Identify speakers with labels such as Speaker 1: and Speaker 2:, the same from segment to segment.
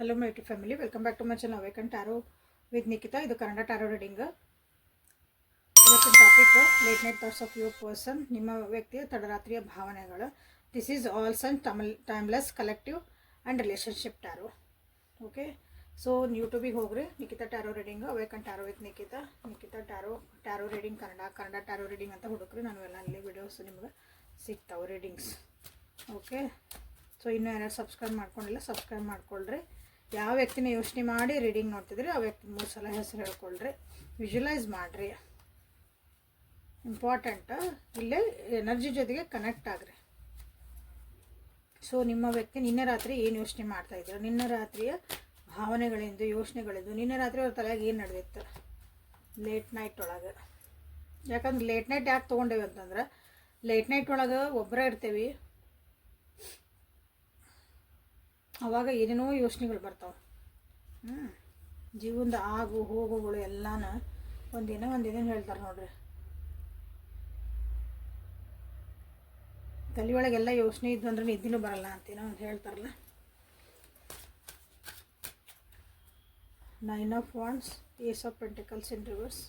Speaker 1: Hello my YouTube family, welcome back to my channel awaken tarot with Nikita. ಇದು Kannada tarot reading. ಇವತ್ತಿನ topic late night thoughts of your person, ನಿಮ್ಮ ವ್ಯಕ್ತಿಯ ತಡರಾತ್ರಿಯ ಭಾವನೆಗಳು. This is all's and timeless collective and relationship tarot. Okay, so ಯೂಟ್ಯೂಬಿಗೆ ಹೋಗ್ರಿ, Nikita tarot reading, awaken tarot with Nikita tarot reading Kannada tarot reading ಅಂತ ಹುಡುಕ್ರಿ. ನಾನು ಎಲ್ಲ ಅಲ್ಲಿ ವಿಡಿಯೋಸ್ ನಿಮ್ಗೆ ಸಿಗ್ತಾವೆ, ರೀಡಿಂಗ್ಸ್. ಓಕೆ, ಸೊ ಇನ್ನೂ ಯಾರು ಸಬ್ಸ್ಕ್ರೈಬ್ ಮಾಡ್ಕೊಂಡಿಲ್ಲ, ಸಬ್ಸ್ಕ್ರೈಬ್ ಮಾಡ್ಕೊಳ್ರಿ. ಯಾವ ವ್ಯಕ್ತಿನ ಯೋಚನೆ ಮಾಡಿ ರೀಡಿಂಗ್ ನೋಡ್ತಿದ್ರಿ ಆ ವ್ಯಕ್ತಿ 3 ಸಲ ಹೆಸರು ಹೇಳ್ಕೊಳ್ರಿ, ವಿಜುವಲೈಸ್ ಮಾಡಿರಿ. ಇಂಪಾರ್ಟೆಂಟ್, ಇಲ್ಲೇ ಎನರ್ಜಿ ಜೊತೆಗೆ ಕನೆಕ್ಟ್ ಆಗ್ರಿ. ಸೊ ನಿಮ್ಮ ವ್ಯಕ್ತಿ ನಿನ್ನೆ ರಾತ್ರಿ ಏನು ಯೋಚನೆ ಮಾಡ್ತಾಯಿದ್ರು, ನಿನ್ನೆ ರಾತ್ರಿಯ ಭಾವನೆಗಳಿಂದ, ಯೋಚನೆಗಳಿಂದ, ನಿನ್ನೆ ರಾತ್ರಿ ಅವ್ರ ತಲೆಯಾಗ ಏನು ನಡೆದಿತ್ತು ಲೇಟ್ ನೈಟ್ ಒಳಗೆ. ಯಾಕಂದ್ರೆ ಲೇಟ್ ನೈಟ್ ಯಾಕೆ ತೊಗೊಂಡೇವಿ ಅಂತಂದ್ರೆ, ಲೇಟ್ ನೈಟ್ ಒಳಗೆ ಒಬ್ಬರೇ ಇರ್ತೀವಿ, ಅವಾಗ ಏನೇನೋ ಯೋಚನೆಗಳು ಬರ್ತಾವೆ. ಜೀವನದ ಆಗು ಹೋಗುಗಳು ಎಲ್ಲಾನ ಒಂದೇನೇನು ಹೇಳ್ತಾರೆ ನೋಡ್ರಿ. ತಲೆಯೊಳಗೆಲ್ಲ ಯೋಚನೆ ಇದ್ದು ಅಂದ್ರೆ ನಿದ್ದಿನೂ ಬರಲ್ಲ ಅಂತೇನೋ ಒಂದು ಹೇಳ್ತಾರಲ್ಲ. 9 of wands, ace of pentacles in reverse,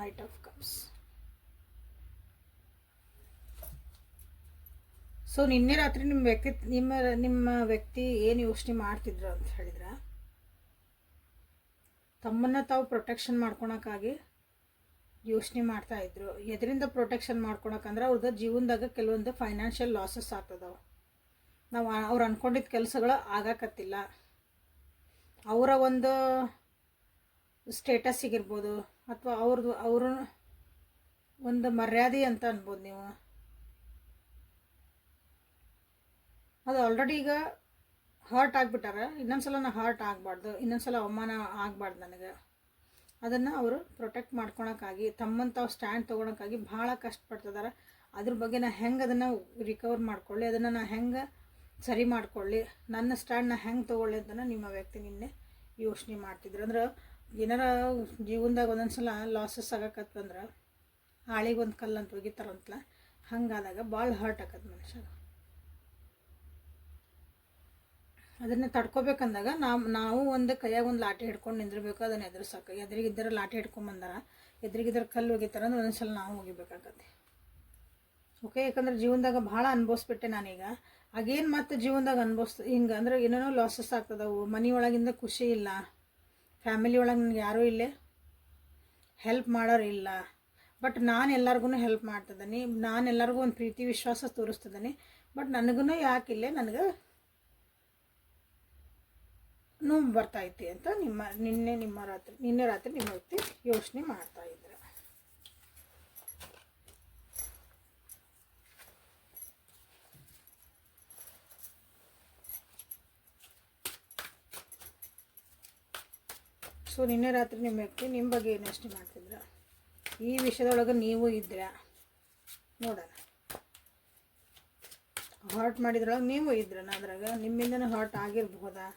Speaker 1: knight of cups. So ನಿನ್ನೆ ರಾತ್ರಿ ನಿಮ್ಮ ವ್ಯಕ್ತಿ ಏನು ಯೋಚನೆ ಮಾಡ್ತಿದ್ರು ಅಂತ ಹೇಳಿದ್ರೆ, ತಮ್ಮನ್ನು ತಾವು ಪ್ರೊಟೆಕ್ಷನ್ ಮಾಡ್ಕೊಳಕ್ಕಾಗಿ ಯೋಚನೆ ಮಾಡ್ತಾಯಿದ್ರು. ಎದರಿಂದ ಪ್ರೊಟೆಕ್ಷನ್ ಮಾಡ್ಕೊಳಕ್ಕಂದ್ರೆ ಅವ್ರದ್ದು ಜೀವನದಾಗ ಕೆಲವೊಂದು ಫೈನಾನ್ಷಿಯಲ್ ಲಾಸಸ್ ಆಗ್ತದವು. ಅವ್ರು ಅಂದ್ಕೊಂಡಿದ್ದ ಕೆಲಸಗಳು ಆಗಾಕತ್ತಿಲ್ಲ. ಅವರ ಒಂದು ಸ್ಟೇಟಸ್ಸಿಗಿರ್ಬೋದು ಅಥವಾ ಅವ್ರ ಒಂದು ಮರ್ಯಾದೆ ಅಂತ ಅನ್ಬೋದು ನೀವು. ಅದು ಆಲ್ರೆಡಿ ಈಗ ಹರ್ಟ್ ಆಗಿಬಿಟ್ಟಾರ. ಇನ್ನೊಂದ್ಸಲ ಹರ್ಟ್ ಆಗಬಾರ್ದು, ಇನ್ನೊಂದ್ಸಲ ಅವಮಾನ ಆಗಬಾರ್ದು ನನಗೆ. ಅದನ್ನು ಅವರು ಪ್ರೊಟೆಕ್ಟ್ ಮಾಡ್ಕೊಳಕ್ಕಾಗಿ, ತಮ್ಮನ್ನು ತಾವು ಸ್ಟ್ಯಾಂಡ್ ತೊಗೊಳಕ್ಕಾಗಿ ಭಾಳ ಕಷ್ಟಪಡ್ತಿದ್ದಾರೆ. ಅದ್ರ ಬಗ್ಗೆ ನಾನು ಹೆಂಗೆ ಅದನ್ನು ರಿಕವರ್ ಮಾಡ್ಕೊಳ್ಳಿ, ಅದನ್ನು ನಾನು ಹೆಂಗೆ ಸರಿ ಮಾಡ್ಕೊಳ್ಳಿ, ನನ್ನ ಸ್ಟ್ಯಾಂಡ್ನ ಹೆಂಗೆ ತೊಗೊಳ್ಳಿ ಅಂತ ನಿಮ್ಮ ವ್ಯಕ್ತಿ ನಿನ್ನೆ ಯೋಚನೆ ಮಾಡ್ತಿದ್ರು. ಅಂದ್ರೆ ಏನಾರ ಜೀವನದಾಗ ಒಂದೊಂದ್ಸಲ ಲಾಸಸ್ ಆಗಕತ್ತಂದ್ರೆ ಆಳಿಗೊಂದು ಕಲ್ಲು ಅಂತ ಒಗಿತಾರಂತಲ್ಲ, ಹಂಗಾದಾಗ ಭಾಳ ಹರ್ಟ್ ಆಗತ್ತೆ ಮನುಷ್ಯ. ಅದನ್ನು ತಡ್ಕೋಬೇಕಂದಾಗ ನಾವು ಒಂದು ಕೈಯಾಗ ಒಂದು ಲಾಠಿ ಹಿಡ್ಕೊಂಡು ನಿಂದಿರ್ಬೇಕು, ಅದನ್ನು ಎದುರಿಸಕ್ಕೆ. ಎದುರಿಗಿದ್ದರೆ ಲಾಠಿ ಹಿಡ್ಕೊಂಬಂದಾರ, ಎದುರಿಗಿದ್ದರೆ ಕಲ್ಲು ಒಗಿತಾರ ಅಂದ್ರೆ ಒಂದೊಂದ್ಸಲ ನಾವು ಹೋಗಿಬೇಕಾಗತ್ತೆ. ಓಕೆ, ಯಾಕಂದ್ರೆ ಜೀವನದಾಗ ಭಾಳ ಅನುಭವಿಸ್ಬಿಟ್ಟೆ ನಾನೀಗ. ಆಗೇನು ಮತ್ತೆ ಜೀವನದಾಗ ಹಿಂಗೆ ಅಂದ್ರೆ ಏನೇನೋ ಲಾಸಸ್ ಆಗ್ತದವು. ಮನೆ ಒಳಗಿಂದ ಖುಷಿ ಇಲ್ಲ, ಫ್ಯಾಮಿಲಿ ಒಳಗೆ ನನಗೆ ಯಾರೂ ಇಲ್ಲೇ ಹೆಲ್ಪ್ ಮಾಡೋರು ಇಲ್ಲ. ಬಟ್ ನಾನು ಎಲ್ಲರಿಗೂ ಹೆಲ್ಪ್ ಮಾಡ್ತಿದ್ದೀನಿ, ನಾನು ಎಲ್ಲರಿಗೂ ಒಂದು ಪ್ರೀತಿ ವಿಶ್ವಾಸ ತೋರಿಸ್ತಿದ್ದೀನಿ. ಬಟ್ ನನಗೂ ಯಾಕಿಲ್ಲೇ ನನಗೆ ನೋವು ಬರ್ತೈತಿ ಅಂತ ನಿನ್ನೆ ರಾತ್ರಿ ನಿಮ್ಮ ವ್ಯಕ್ತಿ ಯೋಚನೆ ಮಾಡ್ತಾಯಿದ್ರು. ಸೊ ನಿನ್ನೆ ರಾತ್ರಿ ನಿಮ್ಮ ವ್ಯಕ್ತಿ ನಿಮ್ಮ ಬಗ್ಗೆ ಏನು ಯೋಚನೆ ಮಾಡ್ತಿದ್ರ, ಈ ವಿಷಯದೊಳಗೆ ನೀವು ಇದ್ದೀರಾ ನೋಡೋಣ. ಹರ್ಟ್ ಮಾಡಿದ್ರೊಳಗೆ ನೀವು ಇದ್ರನ, ಅದ್ರಾಗ ನಿಮ್ಮಿಂದನೂ hurt ಆಗಿರ್ಬೋದಾ?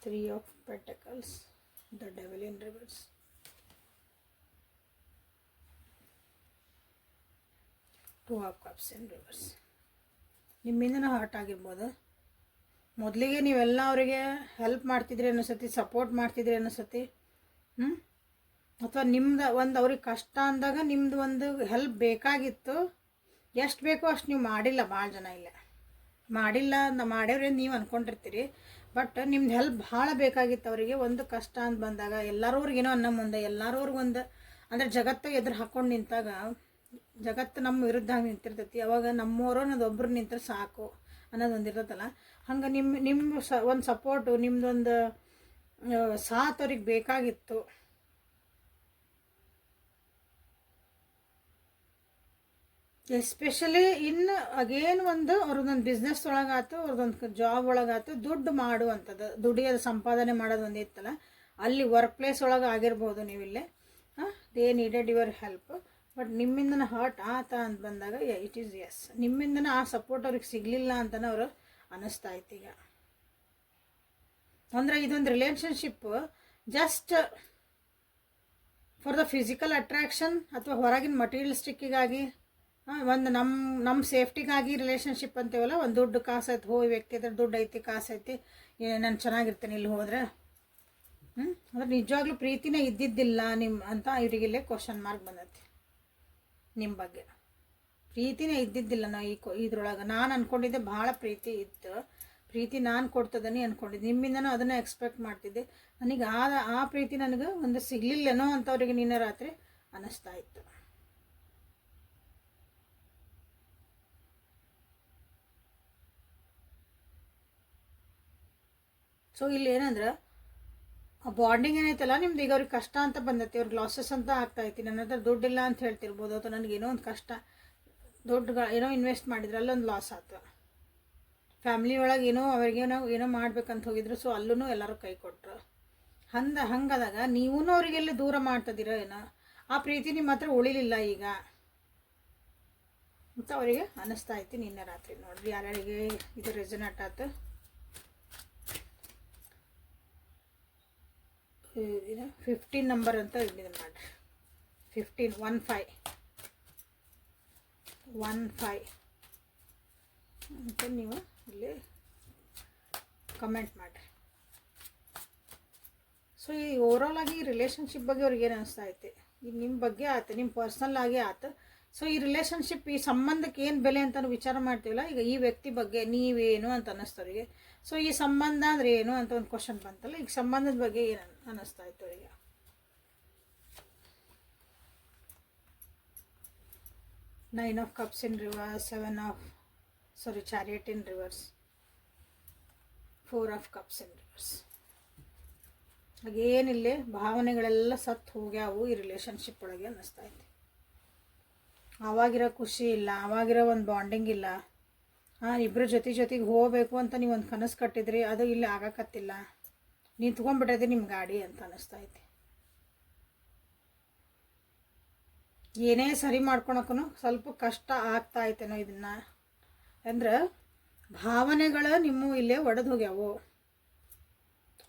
Speaker 1: Three of Pentacles, the Devil in reverse, Two of Cups in reverse. ನಿಮ್ಮಿಂದನೂ ಹರ್ಟ್ ಆಗಿರ್ಬೋದು. ಮೊದಲಿಗೆ ನೀವೆಲ್ಲ ಅವರಿಗೆ ಹೆಲ್ಪ್ ಮಾಡ್ತಿದ್ರಿ ಅನ್ನಿಸತಿ, ಸಪೋರ್ಟ್ ಮಾಡ್ತಿದ್ರಿ ಅನ್ನಿಸತಿ. ಅಥವಾ ನಿಮ್ದು ಒಂದು ಅವ್ರಿಗೆ ಕಷ್ಟ ಅಂದಾಗ ನಿಮ್ದು ಒಂದು ಹೆಲ್ಪ್ ಬೇಕಾಗಿತ್ತು. ಎಷ್ಟು ಬೇಕೋ ಅಷ್ಟು ನೀವು ಮಾಡಿಲ್ಲ. ಭಾಳ ಜನ ಇಲ್ಲ ಮಾಡಿಲ್ಲ, ಮಾಡ್ಯವ್ರೆ ನೀವು ಅಂದ್ಕೊಂಡಿರ್ತೀರಿ. ಬಟ್ ನಿಮ್ದು ಹೆಲ್ಪ್ ಭಾಳ ಬೇಕಾಗಿತ್ತು ಅವರಿಗೆ. ಒಂದು ಕಷ್ಟ ಅಂತ ಬಂದಾಗ ಎಲ್ಲರವ್ರಿಗೇನೋ ಅನ್ನೋ ಮುಂದೆ ಎಲ್ಲರವ್ರಿಗೊಂದು ಅಂದರೆ ಜಗತ್ತು ಎದುರು ಹಾಕ್ಕೊಂಡು ನಿಂತಾಗ, ಜಗತ್ತು ನಮ್ಮ ವಿರುದ್ಧ ನಿಂತಿರ್ತೈತಿ. ಅವಾಗ ನಮ್ಮವರು ಅನ್ನೋದೊಬ್ಬರು ನಿಂತರೆ ಸಾಕು ಅನ್ನೋದೊಂದು ಇರ್ತೈತಲ್ಲ. ಹಂಗೆ ನಿಮ್ಮ ಒಂದು ಸಪೋರ್ಟು, ನಿಮ್ಮದೊಂದು ಸಾಥ್ ಅವ್ರಿಗೆ ಬೇಕಾಗಿತ್ತು. ಎಸ್ಪೆಷಲಿ ಇನ್ನು ಅಗೇನ್ ಅವ್ರದ್ದೊಂದು ಬಿಸ್ನೆಸ್ ಒಳಗಾಯ್ತು, ಅವ್ರದ್ದೊಂದು ಜಾಬ್ ಒಳಗಾಯ್ತು, ದುಡ್ಡು ಮಾಡುವಂಥದ್ದು, ದುಡಿಯೋದು ಸಂಪಾದನೆ ಮಾಡೋದು ಒಂದು ಇತ್ತಲ್ಲ, ಅಲ್ಲಿ ವರ್ಕ್ ಪ್ಲೇಸ್ ಒಳಗೆ ಆಗಿರ್ಬೋದು. ನೀವಿಲ್ಲೇ they needed your help. But ನಿಮ್ಮಿಂದನ ಹರ್ಟ್ ಆತ ಅಂತ ಬಂದಾಗ ಇಟ್ ಈಸ್ ಎಸ್, ನಿಮ್ಮಿಂದನ ಆ ಸಪೋರ್ಟ್ ಅವ್ರಿಗೆ ಸಿಗಲಿಲ್ಲ ಅಂತಲೇ ಅವರು ಅನ್ನಿಸ್ತಾ ಇತ್ತು ಈಗ. ಅಂದರೆ ಇದೊಂದು relationship just for the physical attraction ಅಥವಾ ಹೊರಗಿನ ಮಟೀರಿಯಲಿಸ್ಟಿಕ್ಕಿಗಾಗಿ ಒಂದು ನಮ್ಮ ಸೇಫ್ಟಿಗಾಗಿ ರಿಲೇಷನ್ಶಿಪ್ ಅಂತೀವಲ್ಲ, ಒಂದು ದುಡ್ಡು ಕಾಸು ಐತೆ, ಈ ವ್ಯಕ್ತಿ ಹತ್ರ ದುಡ್ಡು ಐತಿ, ಕಾಸು ಐತಿ, ನಾನು ಚೆನ್ನಾಗಿರ್ತೇನೆ ಇಲ್ಲಿ ಹೋದ್ರೆ. ಅಂದ್ರೆ ನಿಜವಾಗ್ಲೂ ಪ್ರೀತಿನೇ ಇದ್ದಿದ್ದಿಲ್ಲ ನಿಮ್ಮ ಅಂತ ಇವರಿಗಿಲ್ಲೇ ಕ್ವಶನ್ ಮಾರ್ಕ್ ಬಂದೈತಿ ನಿಮ್ಮ ಬಗ್ಗೆ. ಪ್ರೀತಿನೇ ಇದ್ದಿದ್ದಿಲ್ಲ ನಾವು ಇದ್ರೊಳಗೆ. ನಾನು ಅಂದ್ಕೊಂಡಿದ್ದೆ ಭಾಳ ಪ್ರೀತಿ ಇತ್ತು, ಪ್ರೀತಿ ನಾನು ಕೊಡ್ತದನಿ ಅಂದ್ಕೊಂಡಿದ್ದೆ, ನಿಮ್ಮಿಂದನೂ ಅದನ್ನು ಎಕ್ಸ್ಪೆಕ್ಟ್ ಮಾಡ್ತಿದ್ದೆ. ನನಗೆ ಆ ಪ್ರೀತಿ ನನಗೆ ಒಂದು ಸಿಗಲಿಲ್ಲನೋ ಅಂತವ್ರಿಗೆ ನಿನ್ನೆ ರಾತ್ರಿ ಅನ್ನಿಸ್ತಾ ಇತ್ತು. ಸೊ ಇಲ್ಲಿ ಏನಂದ್ರೆ ಆ ಬಾಂಡಿಂಗ್ ಏನೈತಲ್ಲ ನಿಮ್ದು, ಈಗ ಅವ್ರಿಗೆ ಕಷ್ಟ ಅಂತ ಬಂದೈತಿ, ಅವ್ರಿಗೆ ಲಾಸಸ್ ಅಂತ ಆಗ್ತಾಯಿತ್ತು. ನನ್ನ ಹತ್ರ ದುಡ್ಡಿಲ್ಲ ಅಂತ ಹೇಳ್ತಿರ್ಬೋದು, ಅಥವಾ ನನಗೇನೋ ಒಂದು ಕಷ್ಟ, ಏನೋ ಇನ್ವೆಸ್ಟ್ ಮಾಡಿದ್ರೆ ಅಲ್ಲೊಂದು ಲಾಸ್ ಆಯ್ತು. ಫ್ಯಾಮ್ಲಿ ಒಳಗೆ ಏನೋ ಮಾಡ್ಬೇಕಂತ ಹೋಗಿದ್ರು, ಸೊ ಅಲ್ಲೂ ಎಲ್ಲರೂ ಕೈ ಕೊಟ್ಟರು. ಹಂಗದಾಗ ನೀವೂ ಅವರಿಗೆಲ್ಲ ದೂರ ಮಾಡ್ತಿದ್ದೀರ ಏನೋ, ಆ ಪ್ರೀತಿ ನಿಮ್ಮ ಹತ್ರ ಉಳಿಲಿಲ್ಲ ಈಗ ಅಂತ ಅವರಿಗೆ ಅನ್ನಿಸ್ತಾ ಐತಿ ನಿನ್ನೆ ರಾತ್ರಿ. ನೋಡ್ರಿ ಯಾರ್ಯಾರಿಗೆ ಇದು ರೆಸನೇಟ್ ಆಯ್ತು. 15 ನಂಬರ್ ಅಂತ ಇದನ್ನು ಮಾಡಿರಿ, 15 ಅಂತ ನೀವು ಇಲ್ಲಿ ಕಮೆಂಟ್ ಮಾಡಿರಿ. ಸೊ ಈ ಓವರಾಲ್ ಆಗಿ ರಿಲೇಷನ್ಶಿಪ್ ಬಗ್ಗೆ ಅವ್ರಿಗೆ ಏನು ಅನಿಸ್ತಾ ಐತಿ, ಈಗ ನಿಮ್ಮ ಬಗ್ಗೆ ಆಯ್ತು, ನಿಮ್ಮ ಪರ್ಸ್ನಲ್ ಆಗಿ ಆಯ್ತು. ಸೊ ಈ ರಿಲೇಷನ್ಶಿಪ್, ಈ ಸಂಬಂಧಕ್ಕೆ ಏನು ಬೆಲೆ ಅಂತ ವಿಚಾರ ಮಾಡ್ತೀವಲ್ಲ, ಈಗ ಈ ವ್ಯಕ್ತಿ ಬಗ್ಗೆ ನೀವೇನು ಅಂತ ಅನ್ನಿಸ್ತವ್ರಿಗೆ. ಸೊ ಈ ಸಂಬಂಧ ಅಂದರೆ ಏನು ಅಂತ ಒಂದು ಕ್ವಶನ್ ಬಂತಲ್ಲ, ಈಗ ಸಂಬಂಧದ ಬಗ್ಗೆ ಏನು ಅನ್ನಿಸ್ತಾ ಇತ್ತು ಅವರಿಗೆ. Nine of cups in reverse, chariot in reverse, 4 of cups in reverse. ಹಾಗೇನಿಲ್ಲ, ಭಾವನೆಗಳೆಲ್ಲ ಸತ್ತು ಹೋಗ್ಯಾವು ಈ ರಿಲೇಷನ್ಶಿಪ್ ಒಳಗೆ ಅನ್ನಿಸ್ತಾ ಐತಿ. ಆವಾಗಿರೋ ಖುಷಿ ಇಲ್ಲ, ಆವಾಗಿರೋ ಒಂದು ಬಾಂಡಿಂಗ್ ಇಲ್ಲ. ಇಬ್ಬರು ಜೊತೆಗೆ ಹೋಗಬೇಕು ಅಂತ ನೀವು ಒಂದು ಕನಸು ಕಟ್ಟಿದ್ರಿ, ಅದು ಇಲ್ಲಿ ಆಗಕತ್ತಿಲ್ಲ, ನಿಂತ್ಕೊಂಡ್ಬಿಟ್ಟೈತೆ ನಿಮ್ಮ ಗಾಡಿ ಅಂತ ಅನ್ನಿಸ್ತಾ ಐತಿ. ಏನೇ ಸರಿ ಮಾಡ್ಕೊಳಕ್ಕೂ ಸ್ವಲ್ಪ ಕಷ್ಟ ಆಗ್ತಾ ಐತೇನೋ ಇದನ್ನು. ಅಂದ್ರೆ ಭಾವನೆಗಳು ನಿಮ್ಮ ಇಲ್ಲೇ ಒಡೆದು ಹೋಗ್ಯಾವು.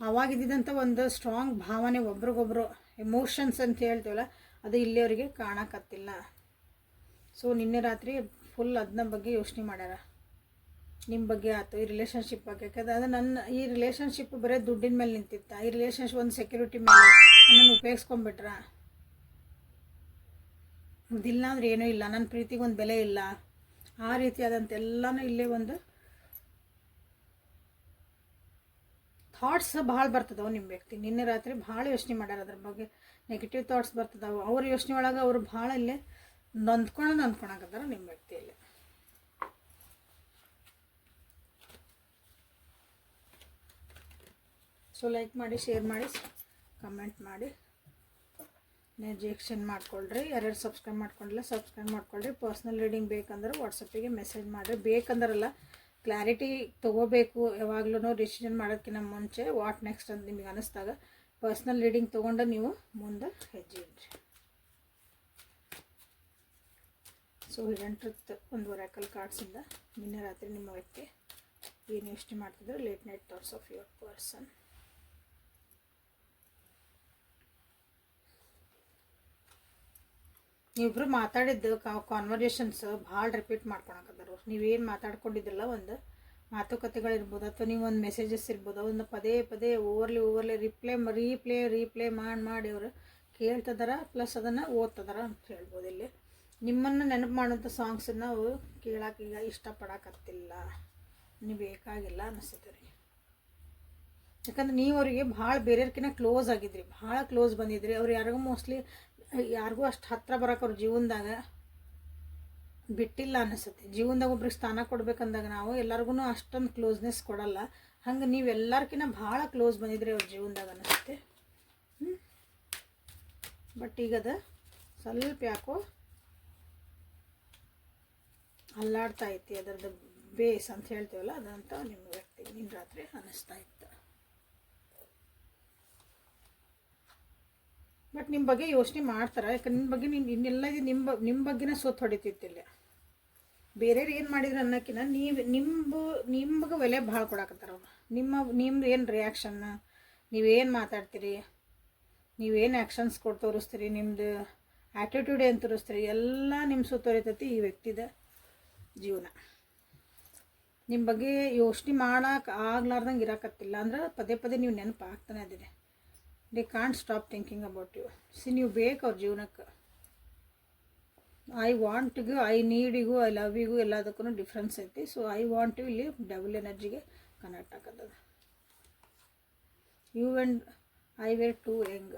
Speaker 1: ಆವಾಗಿದ್ದಂಥ ಒಂದು ಸ್ಟ್ರಾಂಗ್ ಭಾವನೆ, ಒಬ್ರಿಗೊಬ್ರು ಎಮೋಷನ್ಸ್ ಅಂತ ಹೇಳ್ತೀವಲ್ಲ, ಅದು ಇಲ್ಲಿಯವರಿಗೆ ಕಾಣಕತ್ತಿಲ್ಲ. ಸೊ ನಿನ್ನೆ ರಾತ್ರಿ ಫುಲ್ ಅದನ್ನ ಬಗ್ಗೆ ಯೋಚನೆ ಮಾಡ್ಯಾರ, ನಿಮ್ಮ ಬಗ್ಗೆ ಆಯ್ತು, ಈ ರಿಲೇಷನ್ಶಿಪ್ ಬಗ್ಗೆ. ಯಾಕಂದ್ರೆ ಅದು ಈ ರಿಲೇಷನ್ಶಿಪ್ ಬರೀ ದುಡ್ಡಿನ ಮೇಲೆ ನಿಂತಿತ್ತ, ಈ ರಿಲೇಷನ್ಶಿಪ್ ಒಂದು ಸೆಕ್ಯೂರಿಟಿ ಮೇಲೆ ನನ್ನನ್ನು ಉಪಯೋಗಿಸ್ಕೊಂಡ್ಬಿಟ್ರ. ಇದಿಲ್ಲ ಅಂದ್ರೆ ಏನೂ ಇಲ್ಲ, ನನ್ನ ಪ್ರೀತಿಗೆ ಒಂದು ಬೆಲೆ ಇಲ್ಲ, ಆ ರೀತಿಯಾದಂಥ ಎಲ್ಲನೂ ಇಲ್ಲೇ ಒಂದು ಥಾಟ್ಸ್ ಭಾಳ ಬರ್ತದವು ನಿಮ್ಮ ವ್ಯಕ್ತಿ. ನಿನ್ನೆ ರಾತ್ರಿ ಭಾಳ ಯೋಚನೆ ಮಾಡ್ಯಾರ, ಅದ್ರ ಬಗ್ಗೆ ನೆಗೆಟಿವ್ ಥಾಟ್ಸ್ ಬರ್ತದವು. ಅವ್ರ ಯೋಚನೆ ಒಳಗೆ ಅವರು ಭಾಳ ಇಲ್ಲೇ ನೊಂದ್ಕೊಳಕತ್ತಾರ ನಿಮ್ಮ ವ್ಯಕ್ತಿಯಲ್ಲಿ. ಸೊ ಲೈಕ್ ಮಾಡಿ, ಶೇರ್ ಮಾಡಿ, ಕಮೆಂಟ್ ಮಾಡಿ, ರಿಯಾಕ್ಷನ್ ಮಾಡ್ಕೊಳ್ರಿ. ಯಾರ್ಯಾರು ಸಬ್ಸ್ಕ್ರೈಬ್ ಮಾಡ್ಕೊಂಡಿಲ್ಲ ಸಬ್ಸ್ಕ್ರೈಬ್ ಮಾಡ್ಕೊಳ್ರಿ. ಪರ್ಸ್ನಲ್ ರೀಡಿಂಗ್ ಬೇಕಂದ್ರೆ ವಾಟ್ಸಪ್ಪಿಗೆ ಮೆಸೇಜ್ ಮಾಡಿರಿ. ಬೇಕಂದ್ರಲ್ಲ, ಕ್ಲಾರಿಟಿ ತೊಗೋಬೇಕು ಯಾವಾಗಲೂ ಡಿಸಿಷನ್ ಮಾಡೋದಕ್ಕಿಂತ ಮುಂಚೆ ವಾಟ್ ನೆಕ್ಸ್ಟ್ ಅಂತ ನಿಮಗೆ ಅನ್ನಿಸ್ದಾಗ ಪರ್ಸ್ನಲ್ ರೀಡಿಂಗ್ ತೊಗೊಂಡು ನೀವು ಮುಂದೆ ಹೆಜ್ಜೆ ಇಡ್ರಿ. ಸೊ ಹಿಡನ್ ಟ್ರುತ್ ಒಂದು ಒರಾಕಲ್ ಕಾರ್ಡ್ಸಿಂದ ನಿನ್ನೆ ರಾತ್ರಿ ನಿಮ್ಮ ವ್ಯಕ್ತಿ ಏನು ಯೋಚನೆ ಮಾಡ್ತಿದ್ರು, late night thoughts of your person. ನೀವಿಬ್ರು ಮಾತಾಡಿದ್ದು ಕಾನ್ವರ್ಸೇಷನ್ಸ್ ಭಾಳ ರಿಪೀಟ್ ಮಾಡ್ಕೊಳಕತ್ತಾರ. ನೀವೇನು ಮಾತಾಡ್ಕೊಂಡಿದ್ರಲ್ಲ, ಒಂದು ಮಾತುಕತೆಗಳಿರ್ಬೋದು, ಅಥವಾ ನೀವು ಒಂದು ಮೆಸೇಜಸ್ ಇರ್ಬೋದು, ಒಂದು ಪದೇ ಓವರ್ಲಿ ರೀಪ್ಲೇ ಮಾಡಿ ಅವರು ಕೇಳ್ತಿದಾರ, ಪ್ಲಸ್ ಅದನ್ನು ಓದ್ತಿದಾರ ಅಂತ ಹೇಳ್ಬೋದು. ಇಲ್ಲಿ ನಿಮ್ಮನ್ನು ನೆನಪು ಮಾಡೋಂಥ ಸಾಂಗ್ಸನ್ನು ಅವರು ಕೇಳೋಕೆ ಈಗ ಇಷ್ಟಪಡಕತ್ತಿಲ್ಲ, ನೀವು ಬೇಕಾಗಿಲ್ಲ ಅನ್ನಿಸ್ತದೆ ರೀ. ಯಾಕಂದ್ರೆ ನೀವು ಅವರಿಗೆ ಭಾಳ ಬೇರೆಯವ್ರಿಗಿಂತ ಕ್ಲೋಸ್ ಆಗಿದ್ರಿ, ಭಾಳ ಕ್ಲೋಸ್ ಬಂದಿದ್ರಿ. ಅವ್ರು ಯಾರಿಗೂ ಅಷ್ಟು ಹತ್ತಿರ ಬರೋಕೆ ಅವ್ರ ಜೀವನದಾಗ ಬಿಟ್ಟಿಲ್ಲ ಅನ್ನಿಸುತ್ತೆ. ಜೀವನದಾಗ ಒಬ್ರಿಗೆ ಸ್ಥಾನ ಕೊಡ್ಬೇಕಂದಾಗ ನಾವು ಎಲ್ಲರಿಗೂ ಅಷ್ಟೊಂದು ಕ್ಲೋಸ್ನೆಸ್ ಕೊಡಲ್ಲ. ಹಂಗೆ ನೀವು ಎಲ್ಲರಿಗಿಂತ ಭಾಳ ಕ್ಲೋಸ್ ಬಂದಿದ್ರಿ ಅವ್ರ ಜೀವನದಾಗ ಅನ್ನಿಸುತ್ತೆ. ಬಟ್ ಈಗದ ಸ್ವಲ್ಪ ಯಾಕೋ ಅಲ್ಲಾಡ್ತಾ ಐತಿ, ಅದರದ್ದು ಬೇಸ್ ಅಂತ ಹೇಳ್ತೀವಲ್ಲ, ಅದಂತ ನಿಮ್ಮ ವ್ಯಕ್ತಿ ನಿನ್ನ ರಾತ್ರಿ ಅನ್ನಿಸ್ತಾ ಇತ್ತು. ಬಟ್ ನಿಮ್ಮ ಬಗ್ಗೆ ಯೋಚನೆ ಮಾಡ್ತಾರೆ. ಯಾಕಂದ್ರೆ ನಿಮ್ಮ ಬಗ್ಗೆ ಇನ್ನೆಲ್ಲ ನಿಮ್ಮ ಬಗ್ಗೆನೇ ಸೋತ್ ಹೊಡಿತಿತ್ತಿಲ್ಲ. ಬೇರೆಯವ್ರು ಏನು ಮಾಡಿದ್ರು ಅನ್ನೋಕ್ಕಿಂತ ನಿಮ್ಗೆ ಬೆಲೆ ಭಾಳ ಕೊಡಕತ್ತಾರ ಅವ್ರು. ನಿಮ್ದು ಏನು ರಿಯಾಕ್ಷನ್ನ, ನೀವೇನು ಮಾತಾಡ್ತೀರಿ, ನೀವೇನು ಆ್ಯಕ್ಷನ್ಸ್ ಕೊಟ್ಟು ತೋರಿಸ್ತೀರಿ, ನಿಮ್ಮದು ಆ್ಯಟಿಟ್ಯೂಡ್ ಏನು ತೋರಿಸ್ತೀರಿ ಎಲ್ಲ ನಿಮ್ಮ ಸುತ್ತುವರಿತೈತಿ ಈ ವ್ಯಕ್ತಿದ ಜೀವನ. ನಿಮ್ಮ ಬಗ್ಗೆ ಯೋಚನೆ ಮಾಡೋಕೆ ಆಗ್ಲಾರ್ದಂಗೆ ಇರೋಕತ್ತಿಲ್ಲ ಅಂದ್ರೆ ಪದೇ ಪದೇ ನೀವು ನೆನಪು ಆಗ್ತಾನೆ ಇದ್ದೀರಿ. They can't stop thinking about you. ನೀವು ಬೇಕು ಅವ್ರ ಜೀವನಕ್ಕೆ. ಐ ವಾಂಟ್ಗೂ ಐ ನೀಡಿಗೂ ಐ ಲವ್ವಿಗೂ ಎಲ್ಲದಕ್ಕೂ ಡಿಫ್ರೆನ್ಸ್ ಐತಿ. ಸೊ ಐ ವಾಂಟ್ ಯು ಇಲ್ಲಿ ಡಬಲ್ ಎನರ್ಜಿಗೆ ಕನೆಕ್ಟ್ ಆಗತ್ತದ. You and I were too young.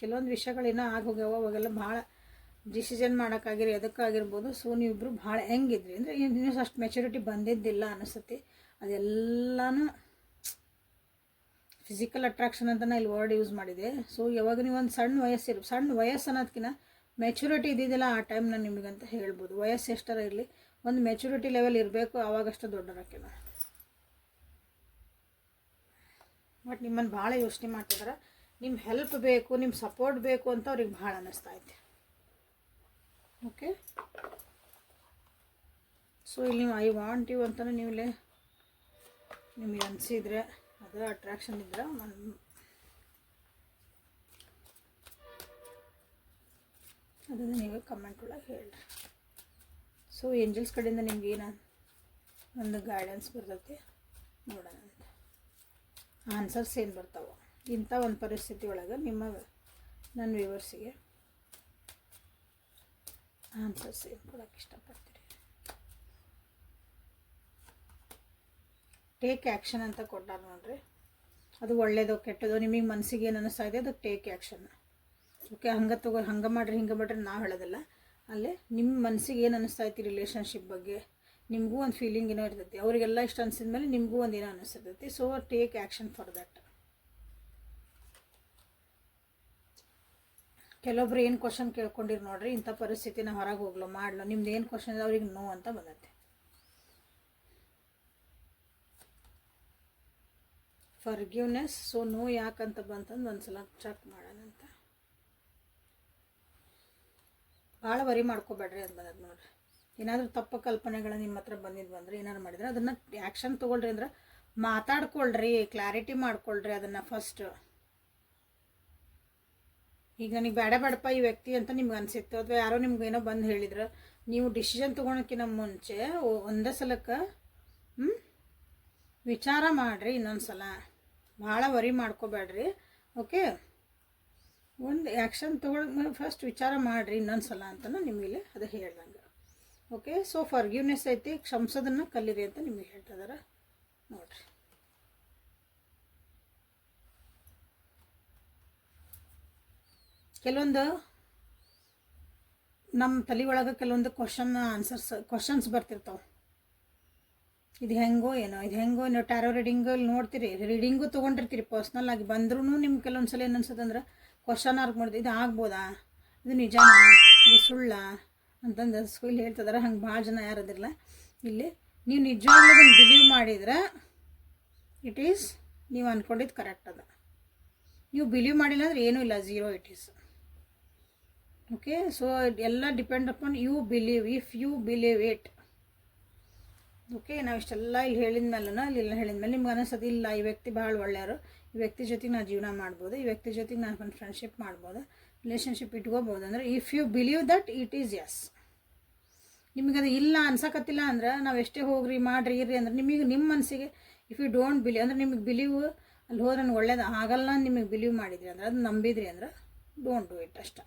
Speaker 1: ಕೆಲವೊಂದು ವಿಷಯಗಳು ಇನ್ನೂ ಆಗೋಗ್ಯಾವ, ಅವಾಗೆಲ್ಲ ಭಾಳ ಡಿಸಿಷನ್ ಮಾಡೋಕ್ಕಾಗಿರಿ ಅದಕ್ಕಾಗಿರ್ಬೋದು. ಸೊ ನೀವಿಬ್ಬರು ಭಾಳ ಹೆಂಗಿದ್ರಿ ಅಂದರೆ ಇನ್ನೂ ಅಷ್ಟು ಮೆಚುರಿಟಿ ಬಂದಿದ್ದಿಲ್ಲ ಅನಿಸುತ್ತೆ. ಅದೆಲ್ಲನೂ ಫಿಸಿಕಲ್ ಅಟ್ರಾಕ್ಷನ್ ಅಂತ ನಾನು ಇಲ್ಲಿ ವರ್ಡ್ ಯೂಸ್ ಮಾಡಿದೆ. ಸೊ ಯಾವಾಗ ನೀವು ಒಂದು ಸಣ್ಣ ವಯಸ್ಸು ಅನ್ನೋದಕ್ಕಿಂತ ಮೆಚುರಿಟಿ ಇದ್ದಿದ್ದಿಲ್ಲ ಆ ಟೈಮ್ ನಾನು ನಿಮಗಂತ ಹೇಳ್ಬೋದು. ವಯಸ್ಸು ಎಷ್ಟರ ಇರಲಿ, ಒಂದು ಮೆಚುರಿಟಿ ಲೆವೆಲ್ ಇರಬೇಕು, ಆವಾಗಷ್ಟು ದೊಡ್ಡರಕ್ಕೆ. ಬಟ್ ನಿಮ್ಮನ್ನು ಭಾಳ ಯೋಚನೆ ಮಾಡ್ತಿದ್ದಾರೆ. ನಿಮ್ಮ ಹೆಲ್ಪ್ ಬೇಕು, ನಿಮ್ಮ ಸಪೋರ್ಟ್ ಬೇಕು ಅಂತ ಅವ್ರಿಗೆ ಭಾಳ ಅನ್ನಿಸ್ತಾ ಐತೆ. ಓಕೆ, ಸೊ ಇಲ್ಲಿ ನೀವು ಐ ವಾಂಟ್ ಯು ಅಂತಲೂ ನೀವು ಇಲ್ಲೇ ನಿಮಗೆ ಅನಿಸಿದರೆ ಅದು ಅಟ್ರಾಕ್ಷನ್ ಇದ್ರೆ ಅದನ್ನು ನೀವು ಕಮೆಂಟ್ ಒಳಗೆ ಹೇಳ್ರಿ. ಸೊ ಏಂಜಲ್ಸ್ ಕಡೆಯಿಂದ ನಿಮ್ಗೆ ಏನು ಒಂದು ಗೈಡೆನ್ಸ್ ಬರ್ತೈತಿ ನೋಡೋಣ ಅಂತ. ಆನ್ಸರ್ಸ್ ಏನು ಬರ್ತಾವೆ ಇಂಥ ಒಂದು ಪರಿಸ್ಥಿತಿ ಒಳಗೆ ನನ್ನ ವ್ಯೂವರ್ಸಿಗೆ ಆನ್ಸರ್ಸ್ ಏನು ಕೊಡೋಕ್ಕೆ ಇಷ್ಟಪಡ್ತೀರಿ. ಟೇಕ್ ಆ್ಯಕ್ಷನ್ ಅಂತ ಕೊಟ್ಟಾರ ನೋಡ್ರಿ. ಅದು ಒಳ್ಳೇದೋ ಕೆಟ್ಟದೋ ನಿಮಗೆ ಮನಸ್ಸಿಗೆ ಏನು ಅನ್ನಿಸ್ತಾ ಇದೆ ಅದಕ್ಕೆ ಟೇಕ್ ಆ್ಯಕ್ಷನ್. ಓಕೆ, ಹಂಗೆ ಮಾಡಿರಿ ಹಿಂಗೆ ಮಾಡಿರಿ ನಾವು ಹೇಳೋದಿಲ್ಲ. ಅಲ್ಲೇ ನಿಮ್ಮ ಮನಸ್ಸಿಗೆ ಏನು ಅನ್ನಿಸ್ತಾ ಐತಿ ರಿಲೇಷನ್ಶಿಪ್ ಬಗ್ಗೆ, ನಿಮಗೂ ಒಂದು ಫೀಲಿಂಗ್ ಏನೋ ಇರ್ತೈತಿ. ಅವರಿಗೆಲ್ಲ ಇಷ್ಟ ಅನಿಸಿದ ಮೇಲೆ ನಿಮಗೂ ಒಂದು ಏನೋ ಅನ್ನಿಸ್ತೈತಿ. So take action for that. ಕೆಲವೊಬ್ರು ಏನು ಕ್ವಶನ್ ಕೇಳ್ಕೊಂಡಿರಿ ನೋಡ್ರಿ, ಇಂಥ ಪರಿಸ್ಥಿತಿನ ಹೊರಗೆ ಹೋಗ್ಲೋ ಮಾಡ್ಲೋ, ನಿಮ್ದು ಏನು ಕ್ವಶನ್ ಇದೆ ಅವ್ರಿಗೆ ನೋ ಅಂತ ಬಂದೈತೆ. ಫರ್ಗಿವ್ನೆಸ್. ಸೊ ನೋ ಯಾಕಂತ ಬಂತಂದು ಒಂದು ಸಲ ಚೆಕ್ ಮಾಡೋಣ ಅಂತ. ಭಾಳ ವರಿ ಮಾಡ್ಕೋಬೇಡ್ರಿ ಅಂತ ಬಂದದ್ದು ನೋಡ್ರಿ. ಏನಾದರೂ ತಪ್ಪು ಕಲ್ಪನೆಗಳು ನಿಮ್ಮ ಹತ್ರ ಬಂದ್ರೆ ಏನಾದ್ರು ಮಾಡಿದ್ರೆ ಅದನ್ನು ಆ್ಯಕ್ಷನ್ ತೊಗೊಳ್ರಿ. ಅಂದ್ರೆ ಮಾತಾಡ್ಕೊಳ್ರಿ, ಕ್ಲಾರಿಟಿ ಮಾಡ್ಕೊಳ್ರಿ ಅದನ್ನು ಫಸ್ಟ್. ಈಗ ನನಗೆ ಬೇಡಪ್ಪ ಈ ವ್ಯಕ್ತಿ ಅಂತ ನಿಮ್ಗೆ ಅನಿಸಿತ್ತು, ಅಥವಾ ಯಾರೋ ನಿಮ್ಗೆ ಏನೋ ಬಂದು ಹೇಳಿದ್ರು, ನೀವು ಡಿಸಿಷನ್ ತೊಗೊಳಕ್ಕಿಂತ ಮುಂಚೆ ಒಂದೇ ಸಲಕ್ಕೆ ವಿಚಾರ ಮಾಡಿರಿ. ಇನ್ನೊಂದು ಸಲ ಭಾಳ ವರಿ ಮಾಡ್ಕೋಬೇಡ್ರಿ. ಓಕೆ, ಒಂದು ಆ್ಯಕ್ಷನ್ ತೊಗೊಳಕ್ಕೆ ಫಸ್ಟ್ ವಿಚಾರ ಮಾಡಿರಿ ಇನ್ನೊಂದು ಸಲ ಅಂತಲೂ ನಿಮಗೆ ಅದು ಹೇಳ್ದಂಗೆ. ಓಕೆ, ಸೊ ಫರ್ಗಿವ್ನೆಸ್ ಐತಿ, ಕ್ಷಮಿಸೋದನ್ನು ಕಲೀರಿ ಅಂತ ನಿಮಗೆ ಹೇಳ್ತಿದಾರೆ ನೋಡಿರಿ. ಕೆಲವೊಂದು ನಮ್ಮ ತಲೆ ಒಳಗೆ ಕೆಲವೊಂದು ಕ್ವಶನ್ಸ್ ಬರ್ತಿರ್ತಾವೆ. ಇದು ಹೆಂಗೋ ಏನೋ ನೀವು ಟ್ಯಾರೋ ರೀಡಿಂಗಲ್ಲಿ ನೋಡ್ತೀರಿ, ರೀಡಿಂಗು ತೊಗೊಂಡಿರ್ತೀರಿ. ಪರ್ಸ್ನಲ್ ಆಗಿ ಬಂದ್ರೂ ನಿಮ್ಗೆ ಕೆಲವೊಂದು ಸಲ ಏನು ಅನ್ಸತ್ತಂದ್ರೆ ಕ್ವಶನ್ ಆರ್ಕ್ ಮಾಡಿದೆ, ಇದು ಆಗ್ಬೋದಾ, ಇದು ನಿಜನಾ, ಇದು ಸುಳ್ಳ ಅಂತಂದು ಇಲ್ಲಿ ಹೇಳ್ತಿದಾರೆ. ಹಂಗೆ ಭಾಳ ಜನ ಯಾರದಿರಲ್ಲ ಇಲ್ಲಿ. ನೀವು ನಿಜವಾಗ್ಲೂ ಅದನ್ನು ಬಿಲೀವ್ ಮಾಡಿದ್ರೆ ಇಟ್ ಈಸ್ ನೀವು ಅಂದ್ಕೊಂಡಿದ್ದು ಕರೆಕ್ಟ್ ಅದ. ನೀವು ಬಿಲೀವ್ ಮಾಡಿಲ್ಲ ಅಂದ್ರೆ ಏನೂ ಇಲ್ಲ, zero it is. Okay, so ಎಲ್ಲ depend upon you believe. If you believe it. Okay, ನಾವು ಇಷ್ಟೆಲ್ಲ ಇಲ್ಲಿ ಹೇಳಿದ ಮೇಲೆ ನಿಮ್ಗೆ ಅನಿಸೋದು ಇಲ್ಲ ಈ ವ್ಯಕ್ತಿ ಭಾಳ ಒಳ್ಳೆಯವರು, ಈ ವ್ಯಕ್ತಿ ಜೊತೆಗೆ ನಾನು ಜೀವನ ಮಾಡ್ಬೋದು, ಈ ವ್ಯಕ್ತಿ ಜೊತೆಗೆ ನಾನು ಒಂದು ಫ್ರೆಂಡ್ಶಿಪ್ ಮಾಡ್ಬೋದು, ರಿಲೇಷನ್ಶಿಪ್ ಇಟ್ಕೋಬೋದು ಅಂದರೆ if you believe that it is yes. ನಿಮಗೆ ಅದು ಇಲ್ಲ ಅನ್ಸಕತ್ತಿಲ್ಲ ಅಂದ್ರೆ ನಾವು ಎಷ್ಟೇ ಹೋಗ್ರಿ ಮಾಡಿರಿ ಇರ್ರಿ ಅಂದ್ರೆ ನಿಮಗೆ ನಿಮ್ಮ ಮನಸ್ಸಿಗೆ ಇಫ್ ಯು ಡೋಂಟ್ ಬಿಲೀವ್ ಅಂದ್ರೆ ನಿಮಗೆ ಬಿಲೀವ್ ಅಲ್ಲಿ ಹೋದ್ರೆ ನನಗೆ ಒಳ್ಳೇದು ಆಗಲ್ಲ ನಿಮಗೆ ಬಿಲೀವ್ ಮಾಡಿದ್ರಿ ಅಂದ್ರೆ ಅದು ನಂಬಿದ್ರಿ ಅಂದ್ರೆ ಡೋಂಟ್ ಡೂ ಇಟ್ ಅಷ್ಟೇ.